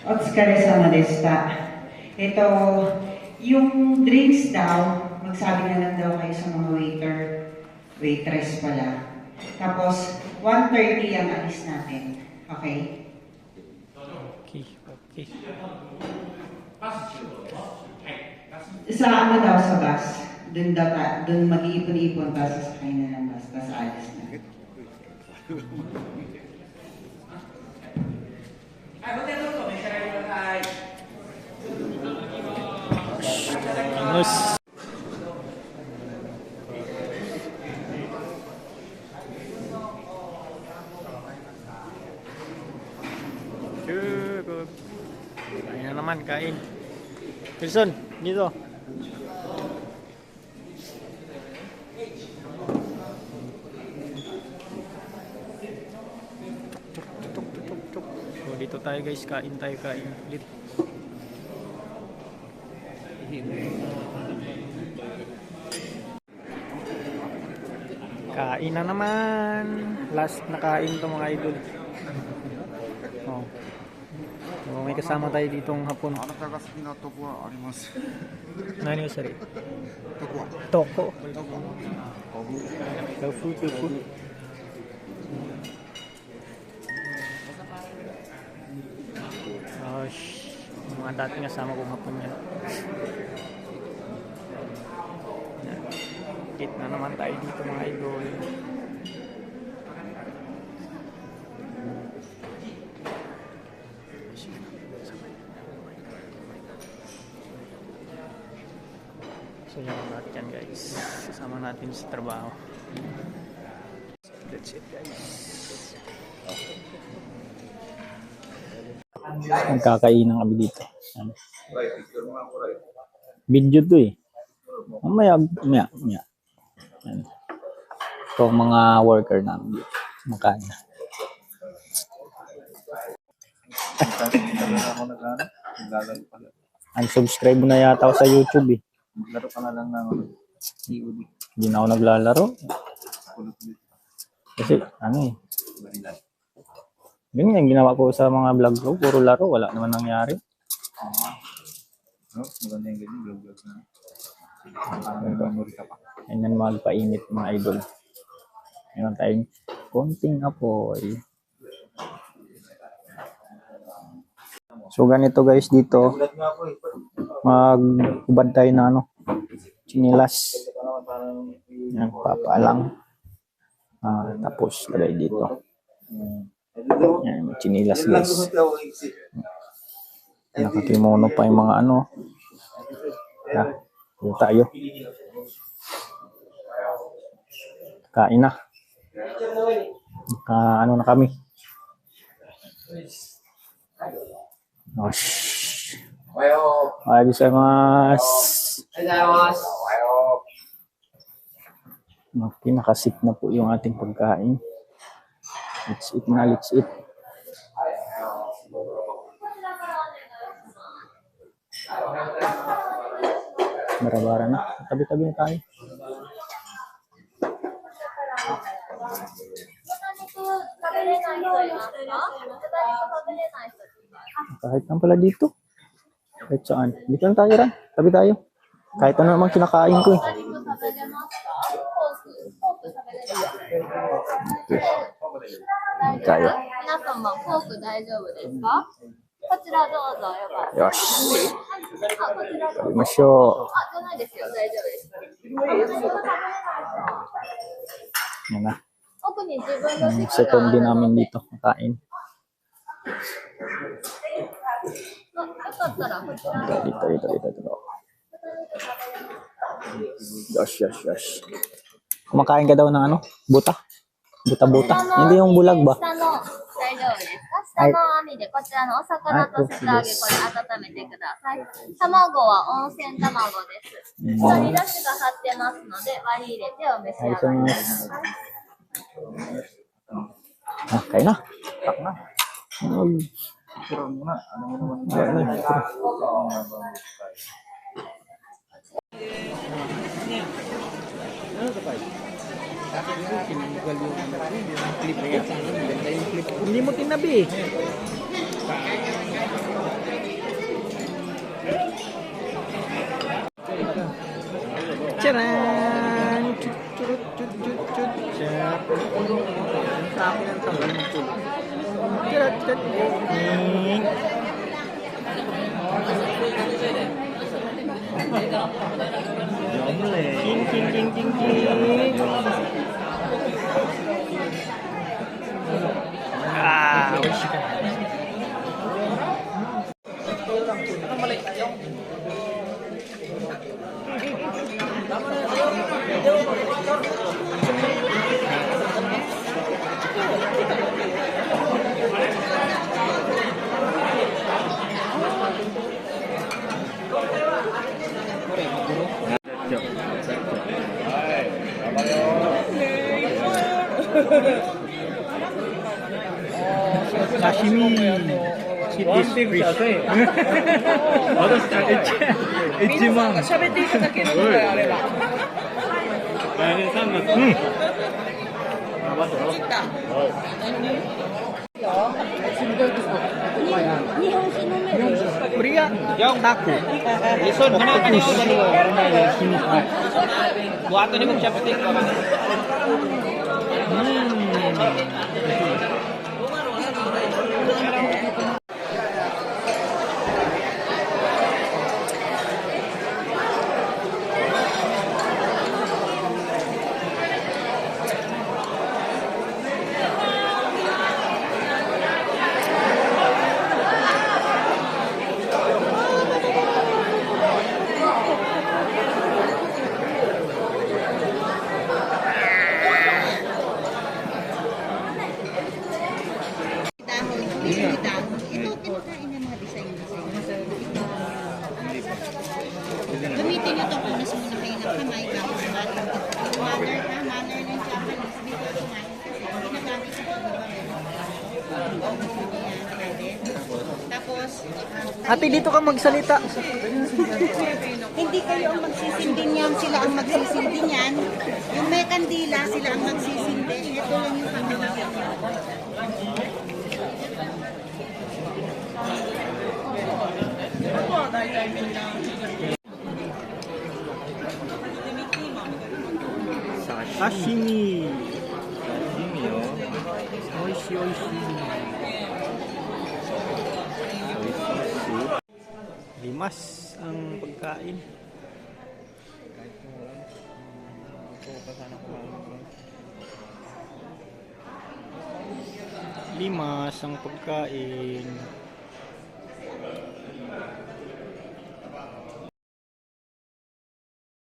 Otskare sama desta. Ito, yung drinks daw, magsabi na lang daw kayo sa mga waiter, waitress pala. Tapos, 1:30 ang alis natin. Okay? Okay, okay. Sa ano daw sa bus, dun mag-iipon-ipon, tapos sasakay na ng bus, tapos alis na. Vamos. Cukup. Kain na naman, kain. Wilson, dito. Tutok, tutok, tutok. So, dito tayo guys, kain tayo, kain ulit. Kain na naman. Last na kain to mga idol. Oh. So, may kasama tayo ditong hapon. Nani yung sari? Toko. Tofu, tofu. Gosh. Yung mga dating kasama kong hapon yan. Kit na naman tayo dito mga idol. So yan lahat yan guys. Kasama natin sa trabaho. That's it guys. Magkakainan kami dito. Video to eh. Maya. Yan. So, mga worker namin dito. Makain na. Unsubscribe mo na yata ako sa YouTube eh. Laro ka na lang ng COD. Hindi na ako naglalaro. Kasi ano eh. Yun yung ginawa ko sa mga vlog ko. Puro laro. Wala naman nangyari. No? Maganda yung ganyan. Vlog na. Memory ka pa. Ganyan magpainit mga idol. Meron tayong konting apoy. So ganito guys dito. Mag-ubad tayo na ano. Chinilas. Yan, papaalang. Tapos lagay dito. Yan, may chinilas guys. Nakakimono pa yung mga ano. Dito tayo. Kain na. Ano na kami. Gosh. Ayos gozaimasu. Okay, nakasip na po yung ating pagkain. Let's eat na, let's eat. Bara-bara na. Tabi-tabi na tayo. Kahit lang pala dito. Kahit saan. Dito lang tayo rin. Tabi tayo. Kahit ano naman kinakain ko eh. Okay. Tayo. Yosh. Tabi masyo. Yan na. Second din namin dito. Kain. Dito. Yosh. Kumakain ka daw ng ano? Buta? Buta. Hindi yung bulag ba? Ay, kain na. Tak na. Pero muna, ano mo naman? Hindi mo tinabi. Charan! Chut, chut, chut, chut, chut, chut. Sa akin ang tanggal ng tulo. Chut, chut. Ning. King, king, king, king, king. Ah, sashimi. Cheap is fish. 私たち一万。喋っていただけるのであれば。来年3月。うん。これがtaco. Lison, ginawa niyo ba? Buhato ni mag-chopstick. Gamitin nyo itong punas muna kayo ng kamay bago sumalit. Manner na, manner ng Japanese. Before sumalit kasi ginagamit sa Tapos, Ate, dito ka magsalita. hindi kayo ang magsisindi niyan, sila ang magsisindi niyan. Yung may kandila, sila ang magsisindi. Ito lang yung kandila. Sashimi. Oishi, oishi. Limas ang pagkain. Limas ang pagkain.